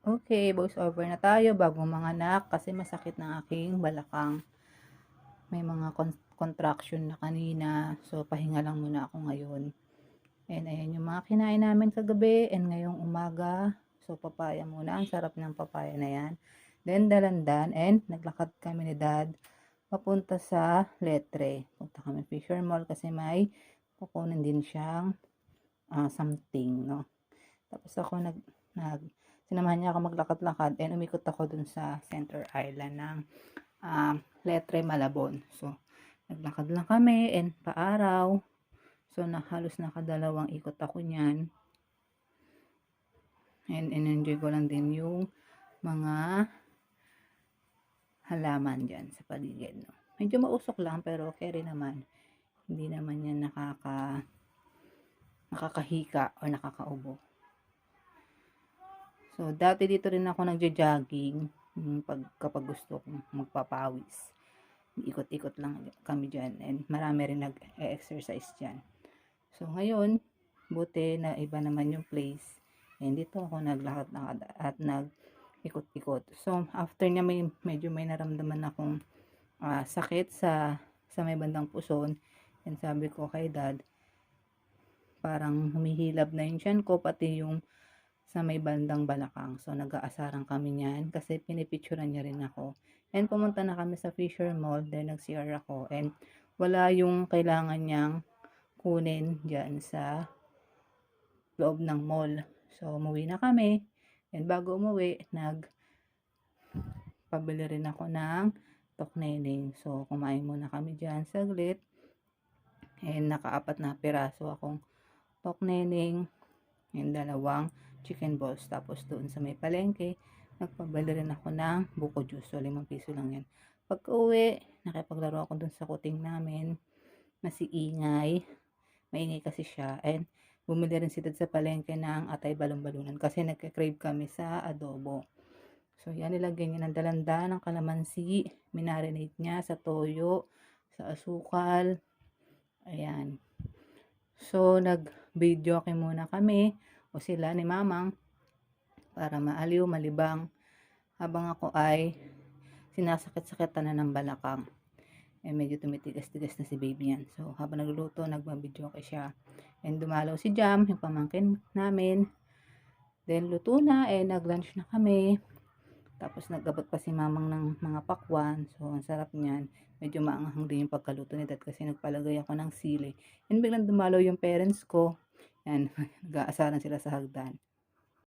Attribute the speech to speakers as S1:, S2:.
S1: Okay, voice over na tayo bago manganak kasi masakit ng aking balakang. May mga contraction na kanina. So, pahinga lang muna ako ngayon. And ayan yung mga kinain namin kagabi and ngayong umaga. So, papaya muna. Ang sarap ng papaya na yan. Then, dalandan and naglakad kami ni Dad papunta sa Letre. Punta kami Fisher Mall kasi may kukunin din siyang something, no? Tapos ako sinamahan niya ako maglakad-lakad and umikot ako dun sa Center Island ng Letre, Malabon. So, naglakad lang kami and paaraw. So, halos nakadalawang ikot ako niyan. And enjoy ko lang din yung mga halaman dyan sa paligid. No? Medyo mausok lang pero okay rin naman. Hindi naman yan nakakahika o nakakaubo. So, dati dito rin ako nagja-jogging kapag gusto kong magpapawis. Ikot-ikot lang kami dyan and marami rin nag-exercise dyan. So, ngayon, buti na iba naman yung place. And dito ako naglakad at nag-ikot-ikot. So, after niya medyo may naramdaman akong sakit sa may bandang puson. And sabi ko kay Dad, parang humihilab na yung tiyan ko, pati yung sa may bandang balakang. So, nag-aasaran kami niyan kasi pinipicturean niya rin ako. And pumunta na kami sa Fisher Mall, then nag-CR ako. And wala yung kailangan niyang kunin dyan sa loob ng mall. So, umuwi na kami. And bago umuwi, pabili rin ako ng tokneneng. So, kumain muna kami dyan saglit. And naka-4 na piraso akong tokneneng and 2 chicken balls. Tapos doon sa may palengke, nagpabili rin ako ng buko juice. So, 5 piso lang yan. Pagka uwi, nakipaglaro ako doon sa kuting namin na si Ingay. Maingay kasi siya. And bumili rin si Dad sa palengke ng atay balon-balunan kasi nagka-crave kami sa adobo. So, yan, nilagyan niya ng dalandan, ng kalamansi. Minarinate niya sa toyo, sa asukal. Ayan. So, nag-video muna kami o sila ni Mamang para maaliw, malibang habang ako ay sinasakit-sakitan na ng balakang. Medyo tumitigas-tigas na si baby yan. So, habang nagluluto, nagmabidyo siya. And dumalaw si Jam, yung pamangkin namin. Then, luto na, nag-lunch na kami. Tapos, nagabot pa si Mamang ng mga pakwan. So, ang sarap niyan. Medyo maanghang din yung pagkaluto ni Dad kasi nagpalagay ako ng sili. And biglang dumalaw yung parents ko. Yan, nag-aasaran sila sa hagdan.